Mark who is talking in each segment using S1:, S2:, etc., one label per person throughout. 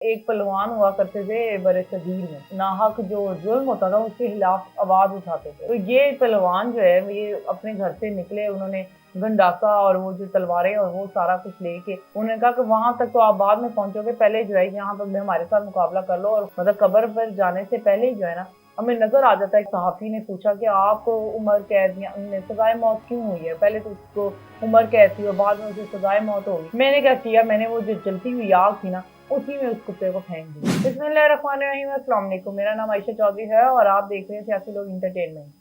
S1: एक पहलवान हुआ करते थे बड़े सगीर में, नाहक जो जुल्म होता था उसके खिलाफ आवाज उठाते थे। तो ये पहलवान जो है ये अपने घर से निकले, उन्होंने गंडासा और वो जो तलवारें और वो सारा कुछ लेके उन्होंने कहा कि वहां तक तो आप बाद में पहुंचोगे, पहले जो है यहाँ पर हमारे साथ मुकाबला कर लो। और मतलब कब्र पर जाने से पहले ही जो है ना हमें नजर आ जाता है। सहाफी ने पूछा कि आपको उम्र कैद या सजाए मौत क्यों हुई है? पहले तो उसको उम्र कैद थी और बाद में उसे सजाए मौत होगी। मैंने क्या किया, मैंने वो जो जलती हुई आग थी ना उसी में उस कुत्ते को फेंक दिया। बिस्मिल्लाहिर्रहमानिर्रहीम, अस्सलाम वालेकुम। मेरा नाम आयशा चौधरी है और आप देख रहे हैं सियासी लोग इंटरटेनमेंट।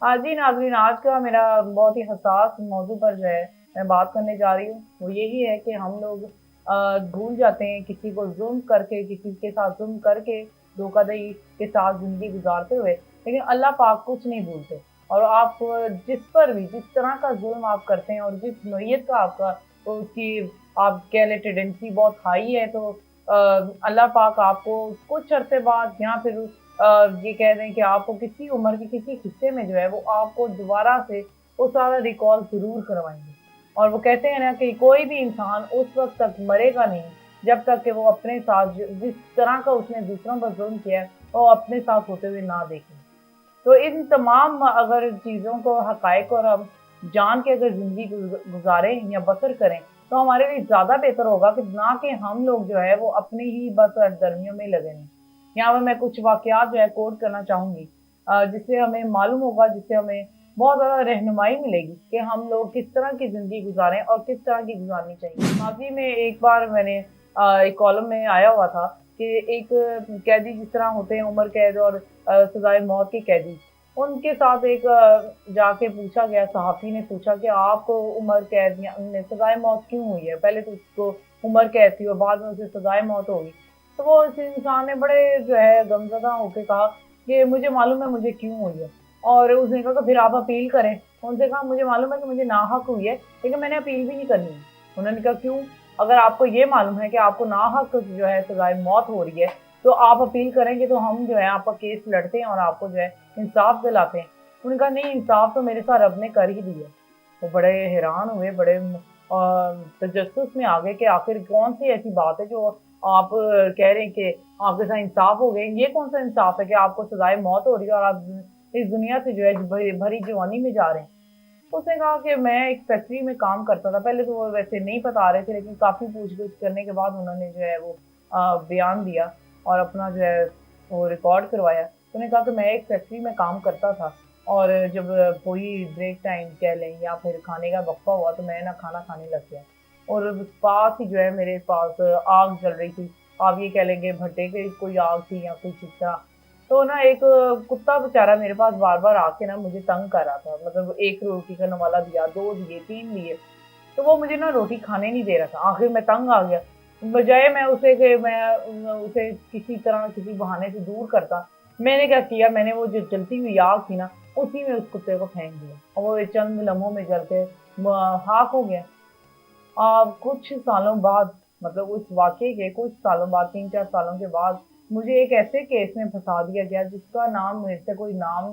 S1: आज ही नाज़रीन, आज का मेरा बहुत ही हसास मौजू पर जो है मैं बात करने जा रही हूँ, वो यही है कि हम लोग भूल जाते हैं किसी को जुल्म करके, किसी के साथ जुल्म करके, धोखाधड़ी के साथ ज़िंदगी गुजारते हुए, लेकिन अल्लाह पाक कुछ नहीं भूलते। और आप जिस पर भी जिस तरह का जुल्म आप करते हैं और जिस नौइयत का आपका उसकी आप कह लें टेंडेंसी बहुत हाई है, तो अल्लाह पाक आपको कुछ अरसे बाद या फिर ये कह दें कि आपको किसी उम्र के किसी हिस्से में जो है वो आपको दोबारा से वो सारा रिकॉल ज़रूर करवाएँगे। और वो कहते हैं ना कि कोई भी इंसान उस वक़्त तक मरेगा नहीं जब तक कि वो अपने साथ जिस तरह का उसने दूसरों पर ज़ुल्म किया है वो अपने साथ होते हुए ना देखे। तो इन तमाम अगर चीज़ों को, हक़ाइक़ और हम जान के अगर ज़िंदगी गुज़ारें या बसर करें, तो हमारे लिए ज़्यादा बेहतर होगा कि ना कि हम लोग जो है वो अपनी ही बस सरगर्मियों में लगे रहें। यहाँ पर मैं कुछ वाक़यात जो है कोट करना चाहूँगी, जिससे हमें मालूम होगा, जिससे हमें बहुत ज़्यादा रहनुमाई मिलेगी कि हम लोग किस तरह की ज़िंदगी गुज़ारें और किस तरह की गुज़ारनी चाहिए। माज़ी में एक बार मैंने एक कॉलम में आया हुआ था कि एक कैदी जिस तरह होते हैं उम्र कैद और सज़ाए मौत के कैदी, उनके साथ एक जाके पूछा गया, सहाफ़ी ने पूछा कि आपको उम्र कैद या सज़ाए मौत क्यों हुई है? पहले तो उसको उम्र कैद थी और बाद में उसे सज़ाए मौत हो गई। तो वो उस इंसान ने बड़े जो है गमज़दा होके कहा कि मुझे मालूम है मुझे क्यों हुई है। और उसने कहा कि फिर आप अपील करें। उनसे कहा मुझे मालूम है कि मुझे नाहक हुई है, लेकिन मैंने अपील भी नहीं करनी है। उन्होंने कहा क्यों? अगर आपको ये मालूम है कि आपको नाहक जो है सज़ाए मौत हो रही है, तो आप अपील करेंगे तो हम जो है आपका केस लड़ते हैं और आपको जो है इंसाफ दिलाते हैं। उन्होंने कहा नहीं, इंसाफ तो मेरे साथ रब ने कर ही दिया। वो बड़े हैरान हुए, बड़े तजस्सुस में आ गए कि आखिर कौन सी ऐसी बात है जो आप कह रहे हैं कि आपके साथ इंसाफ हो गए। ये कौन सा इंसाफ है कि आपको सजाए मौत हो रही है और आप इस दुनिया से जो है भरी जवानी में जा रहे हैं। उसने कहा कि मैं एक फैक्ट्री में काम करता था। पहले तो वो वैसे नहीं बता रहे थे, लेकिन काफ़ी पूछ-गछ करने के बाद उन्होंने जो है वो बयान दिया और अपना जो है वो रिकॉर्ड करवाया। तो उन्होंने कहा कि मैं एक फैक्ट्री में काम करता था और जब कोई ब्रेक टाइम कह लें या फिर खाने का वक़्फ़ा हुआ तो मैं ना खाना खाने लग गया और उस पास ही जो है मेरे पास आग जल रही थी। आप ये कह लेंगे भट्टे की कोई आग थी या कुछ इस तरह। तो ना एक कुत्ता बेचारा मेरे पास बार-बार आके ना मुझे तंग कर रहा था। मतलब 1 रोटी का नवाला दिया, 2 दिए, 3 दिए, तो वो मुझे ना रोटी खाने नहीं दे रहा था। आखिर मैं तंग आ गया। बजाए मैं उसे कि मैं उसे किसी तरह किसी बहाने से दूर करता, मैंने क्या किया, मैंने वो जो जलती हुई आग थी ना, उसी में उस कुत्ते को फेंक दिया और वो चंद लम्हों में जल के खाक हो गया। कुछ सालों बाद, मतलब उस वाक़ये के कुछ सालों बाद, 3-4 सालों के बाद मुझे एक ऐसे केस में फँसा दिया गया जिसका नाम मेरे से कोई नाम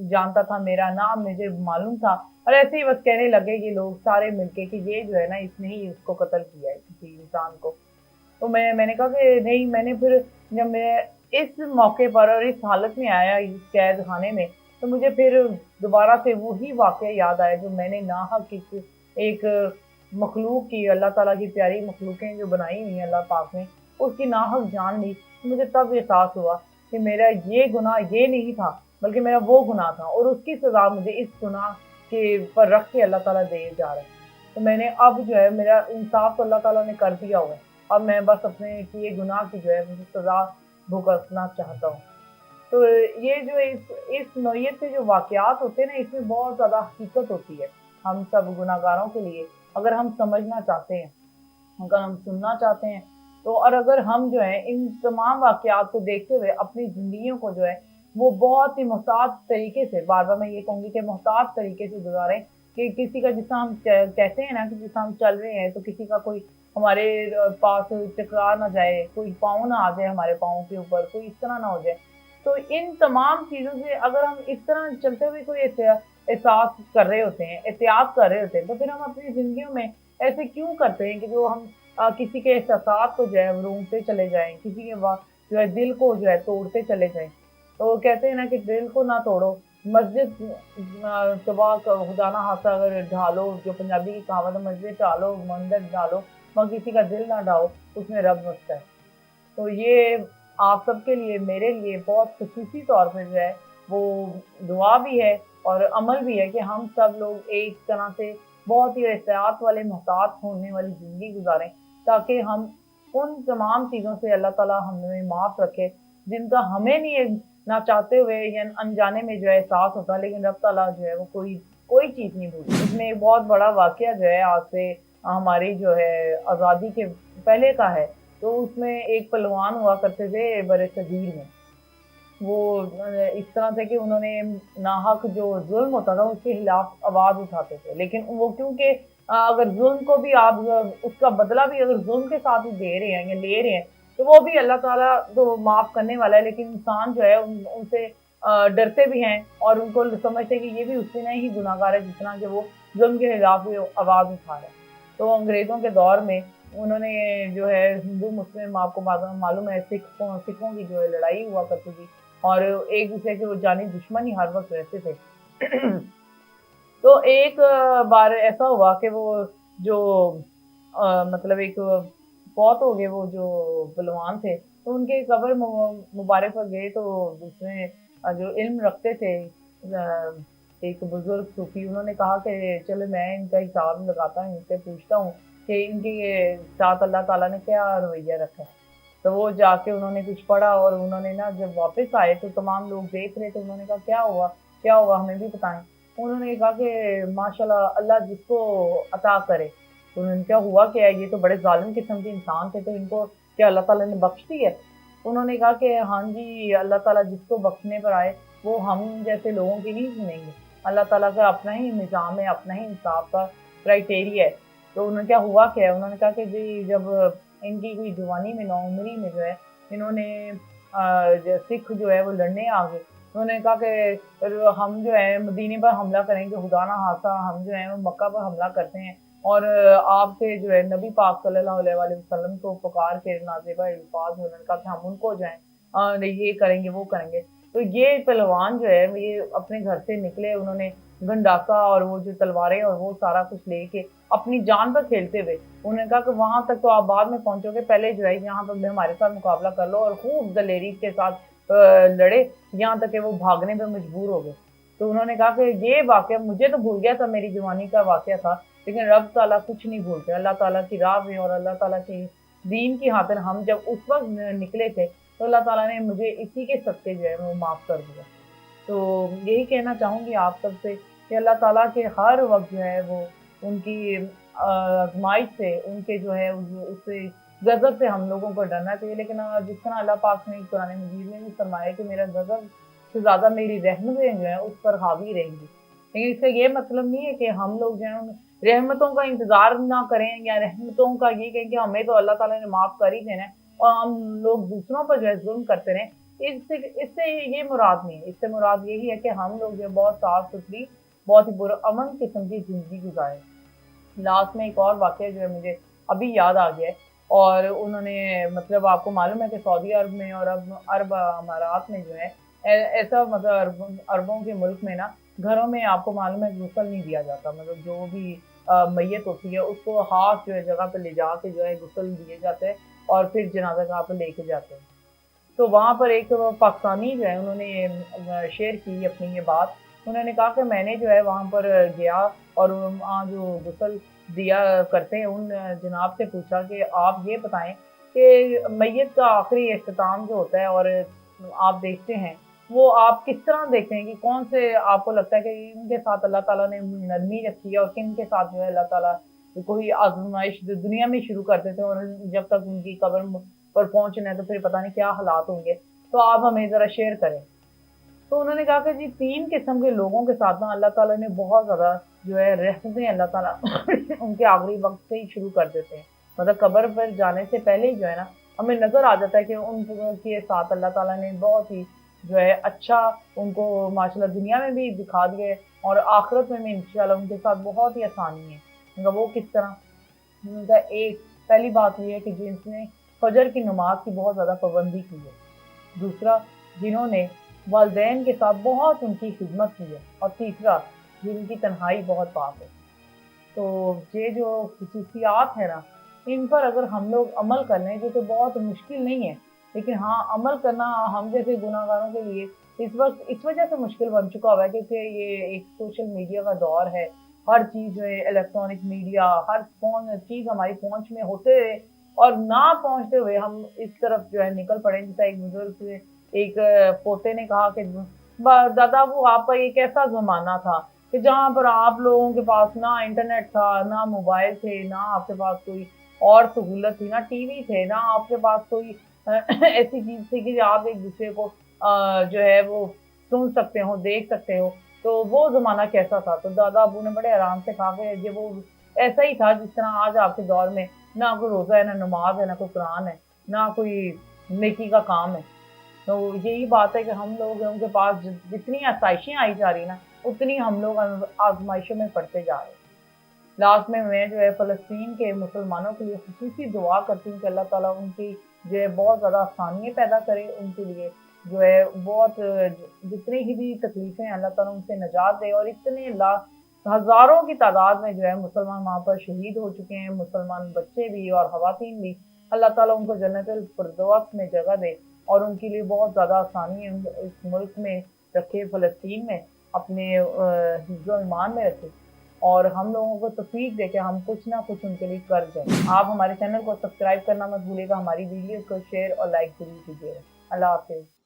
S1: जानता था, मेरा नाम मुझे मालूम था और ऐसे ही बस कहने लगे ये लोग सारे मिलके कि ये जो है ना इसने ही उसको कत्ल किया है, किसी इंसान को। तो मैंने कहा कि नहीं, मैंने फिर जब मैं इस मौके पर और इस हालत में आया इस कैद खाने में, तो मुझे फिर दोबारा से वही वाक़या याद आया जो मैंने नाहक एक मखलूक की, अल्लाह ताला की प्यारी मखलूकें जो बनाई हुई हैं अल्लाह पाक ने, उसकी नाहक जान ली। तो मुझे तब एहसास हुआ कि मेरा ये गुनाह ये नहीं था, बल्कि मेरा वो गुनाह था और उसकी सज़ा मुझे इस गुनाह के पर रख के अल्लाह ताला दे जा रहा है। तो मैंने अब जो है मेरा इंसाफ तो अल्लाह ताला ने कर दिया हुआ है। अब मैं बस अपने किए गुनाह की जो है मुझे सज़ा भुगतना चाहता हूँ। तो ये जो इस नौइयत के जो वाक़यात होते हैं ना, इसमें बहुत ज़्यादा हकीकत होती है। हम सब गुनहगारों के लिए अगर हम समझना चाहते हैं, अगर हम सुनना चाहते हैं, तो और अगर हम जो है इन तमाम वाक़यात को देखते हुए अपनी ज़िंदगियों को जो है वो बहुत ही मोहतात तरीके से, बार-बार मैं ये कहूँगी कि मोहतात तरीके से गुज़ारें कि किसी का, जिस तरह हम कहते हैं ना कि जिस तरह हम चल रहे हैं तो किसी का कोई हमारे पास टकरा ना जाए, कोई पाँव ना आ जाए हमारे पाँव के ऊपर, कोई इस तरह ना हो जाए। तो इन तमाम चीज़ों से अगर हम इस तरह चलते हुए कोई एहसास कर रहे होते हैं, एहतियात कर रहे होते हैं, तो फिर हम अपनी ज़िंदगियों में ऐसे क्यों करते हैं कि जो हम किसी के एहसासात को जो है रोंगते चले जाएं, किसी के जो है दिल को जो है तोड़ते चले जाएं। तो वो कहते हैं ना कि दिल को ना तोड़ो, मस्जिद तबाह खुदा ना खास्ता अगर ढालो, जो पंजाबी की कहावत है, मस्जिद ढालो मंदिर ढालो मगर किसी का दिल ना ढाओ, उसमें रब बसता है। तो ये आप सबके लिए, मेरे लिए बहुत ख़ुसूसी तौर पे जो है वो दुआ भी है और अमल भी है कि हम सब लोग एक तरह से बहुत ही एहतियात वाले, मोहतात होने वाली ज़िंदगी गुज़ारें, ताकि हम उन तमाम चीज़ों से अल्लाह ताला हमें माफ़ रखे, जिनका हमें नहीं ना चाहते हुए या अनजाने में जो है एहसास होता है, लेकिन रब ताला जो है वो कोई कोई चीज़ नहीं भूलता। इसमें एक बहुत बड़ा वाक़या जो है आज से हमारी जो है आज़ादी के पहले का है। तो उसमें एक पहलवान हुआ करते थे बरे-सगीर में। वो इस तरह से कि उन्होंने नाहक जो ज़ुल्म होता था उसके खिलाफ आवाज़ उठाते थे। लेकिन वो क्योंकि अगर ज़ुल्म को भी आप उसका बदला भी अगर ज़ुल्म के साथ ही दे रहे हैं या ले रहे हैं, तो वो भी अल्लाह ताला तो माफ़ करने वाला है, लेकिन इंसान जो है उनसे डरते भी हैं और उनको समझते हैं कि ये भी उतना ही गुनहगार है जितना कि वो ज़ुल्म के खिलाफ भी आवाज़ उठा रहा है। तो अंग्रेज़ों के दौर में उन्होंने जो है हिंदू मुस्लिम, आपको मालूम है, सिखों की जो है लड़ाई हुआ करती थी और एक दूसरे के वो जानी दुश्मन ही हर वक्त रहते थे। तो एक बार ऐसा हुआ कि वो जो मतलब एक फौत हो गए वो जो बलवान थे, तो उनके कब्र मुबारक पर गए तो उसमें जो इल्म रखते थे एक बुजुर्ग सूफी, उन्होंने कहा कि चलो मैं इनका हिसाब लगाता हूँ, इनसे पूछता हूँ कि इनके साथ अल्लाह ताला ने क्या रवैया रखा है। तो वो जाके उन्होंने कुछ पढ़ा और उन्होंने ना जब वापस आए तो तमाम लोग देख रहे थे, उन्होंने कहा क्या हुआ, क्या हुआ, हमें भी बताएं। उन्होंने कहा कि माशाल्लाह अल्लाह जिसको अता करे। तो उन्होंने क्या हुआ क्या है, ये तो बड़े जालिम किस्म के इंसान थे, तो इनको क्या अल्लाह ताला ने बख्श दी है। उन्होंने कहा कि हाँ जी, अल्लाह ताला जिसको बख्शने पर आए वो हम जैसे लोगों की नहीं सुनेंगे। अल्लाह ताला का अपना ही निज़ाम है, अपना ही इंसाफ का क्राइटेरिया है। तो उन्होंने क्या हुआ क्या है, उन्होंने कहा कि जी जब इनकी कोई जवानी में, नौउम्री में जो है इन्होंने सिख जो है वो लड़ने आ गए। उन्होंने कहा कि हम जो है मदीने पर हमला करेंगे, खुदा ना खास्ता हम जो है वो मक्का पर हमला करते हैं और आपके जो है नबी पाक सल्लल्लाहु अलैहि वसल्लम को पुकार के नाज़िबा अल्फाज में उन्होंने कहा कि हम उनको जो है ये करेंगे वो करेंगे। तो ये पहलवान जो है ये अपने घर से निकले, उन्होंने गंडासा और वो जो तलवारें और वो सारा कुछ लेके अपनी जान पर खेलते हुए उन्होंने कहा कि वहाँ तक तो आप बाद में पहुँचोगे, पहले जो है यहाँ पर हमारे साथ मुकाबला कर लो और खूब दलेरी के साथ लड़े, यहाँ तक कि वो भागने पे मजबूर हो गए। तो उन्होंने कहा कि ये वाक़या मुझे तो भूल गया था, मेरी जवानी का वाक़या था, लेकिन रब ताला कुछ नहीं भूलते। अल्लाह ताला की राह में और अल्लाह ताला के दीन की खातिर हम जब उस वक़्त निकले थे, तो अल्लाह ताला ने मुझे इसी के सदके जो है वो माफ़ कर दिया। तो यही कहना चाहूँगी आप सबसे कि अल्लाह ताला के हर वक़्त जो है वो उनकी आज़माइश से, उनके जो है उससे गज़ब से हम लोगों को डरना चाहिए। लेकिन जिस तरह अल्लाह पाक ने कुरान मजीद में भी फरमाया कि मेरा गज़ब से ज़्यादा मेरी रहमतें जो हैं उस पर हावी रहेंगी। लेकिन इसका ये मतलब नहीं है कि हम लोग जो हैं उन रहमतों का इंतज़ार ना करें या रहमतों का ये कहें कि हमें तो अल्लाह ताला ने माफ़ कर ही देना है और हम लोग दूसरों पर जो है ज़ुल्म करते रहें। इससे इससे ये मुराद नहीं है, इससे मुराद यही है कि हम लोग जो है बहुत साफ-सुथरी, बहुत ही पुरअमन किस्म की ज़िंदगी गुज़ारें। लास्ट में एक और वाक़या जो है मुझे अभी याद आ गया है और उन्होंने मतलब आपको मालूम है कि सऊदी अरब में और अब अरब अमारात में जो है ऐसा मतलब अरबों के मुल्क में ना घरों में आपको मालूम है गुस्ल नहीं दिया जाता, मतलब जो भी मैयत होती है उसको हाथ जो है जगह पे ले जाके जो है गुस्ल दिए जाते हैं और फिर जनाजा गाह पे लेके जाते हैं। तो वहाँ पर एक पाकिस्तानी जो है उन्होंने शेयर की अपनी ये बात। उन्होंने कहा कि मैंने जो है वहाँ पर गया और वहाँ जो गुस्ल दिया करते हैं उन जनाब से पूछा कि आप ये बताएँ कि मैयत का आखिरी इख्तिताम जो होता है और आप देखते हैं, वो आप किस तरह देखते हैं कि कौन से आपको लगता है कि इनके साथ अल्लाह ताला ने नरमी रखी है और किन के साथ जो है अल्लाह ताला कोई आज़माइश दुनिया में शुरू कर देते हैं और जब तक उनकी कब्र पर पहुँचना है तो फिर पता नहीं क्या हालात होंगे, तो आप हमें ज़रा शेयर करें। तो उन्होंने कहा कि जी 3 किस्म के लोगों के साथ ना अल्लाह ताला ने बहुत ज़्यादा जो है रहमतें अल्लाह ताला उनके आखिरी वक़्त से ही शुरू कर देते हैं। मतलब कब्र पर जाने से पहले ही जो है ना हमें नज़र आ जाता है कि उनके साथ अल्लाह ताला ने बहुत ही जो है अच्छा उनको माशाल्लाह दुनिया में भी दिखा दिया है और आखिरत में भी इंशाल्लाह उनके साथ बहुत ही आसानी है। मतलब वो किस तरह? उनका एक पहली बात ये है कि जिसने फजर की नमाज की बहुत ज़्यादा पाबंदी की है। दूसरा, जिन्होंने वालिदैन के साथ बहुत उनकी खिदमत की है। और तीसरा, जिनकी तन्हाई बहुत पाक है। तो ये जो खसूसियात है ना, इन पर अगर हम लोग अमल कर लें, जो कि बहुत मुश्किल नहीं है, लेकिन हाँ अमल करना हम जैसे गुनाहगारों के लिए इस वक्त इस वजह से मुश्किल बन चुका हुआ है क्योंकि ये एक सोशल मीडिया का दौर है। हर चीज़ जो है इलेक्ट्रॉनिक मीडिया, हर फोन चीज़ हमारी पहुंच में होते हुए और ना पहुंचते हुए हम इस तरफ जो है निकल पड़े। जैसा एक बुजुर्ग से एक पोते ने कहा कि दादा वो आपका ये कैसा जमाना था कि जहाँ पर आप लोगों के पास ना इंटरनेट था, ना मोबाइल थे, ना आपके पास कोई और सहूलत थी, ना टीवी थे, ना आपके पास कोई ऐसी चीज़ थी कि आप एक दूसरे को जो है वो सुन सकते हो, देख सकते हो। तो वो ज़माना कैसा था? तो दादा अबू ने बड़े आराम से कहा कि ये वो ऐसा ही था जिस तरह आज आपके दौर में ना कोई रोज़ा है, ना नमाज है, ना कोई कुरान है, ना कोई नेकी का काम है। तो यही बात है कि हम लोगों के पास जितनी आसाइशें आई जा रही ना, उतनी हम लोग आजमाइशों में पड़ते जा रहे हैं। लास्ट में मैं जो है फ़लस्तीन के मुसलमानों के लिए ख़ुसूसी दुआ करती हूँ कि अल्लाह ताला उनकी जो है बहुत ज़्यादा आसानियाँ पैदा करे, उनके लिए जो है बहुत जितनी ही भी तकलीफ़ें हैं अल्लाह ताला उनसे निजात दे। और इतने हज़ारों की तादाद में जो है मुसलमान वहाँ पर शहीद हो चुके हैं, मुसलमान बच्चे भी और ख़वातीन भी। अल्लाह ताला उनको जन्नतुल फ़िरदौस में जगह दे और उनके लिए बहुत ज़्यादा आसानी इस मुल्क में रखे, फ़लस्तीन में अपने हिफ्ज़-ओ ईमान में रखे और हम लोगों को तौफ़ीक दे के हम कुछ ना कुछ उनके लिए कर जाएँ। आप हमारे चैनल को सब्सक्राइब करना मत भूलिएगा, हमारी वीडियो को शेयर और लाइक ज़रूर कीजिएगा। अल्लाह हाफ़िज़।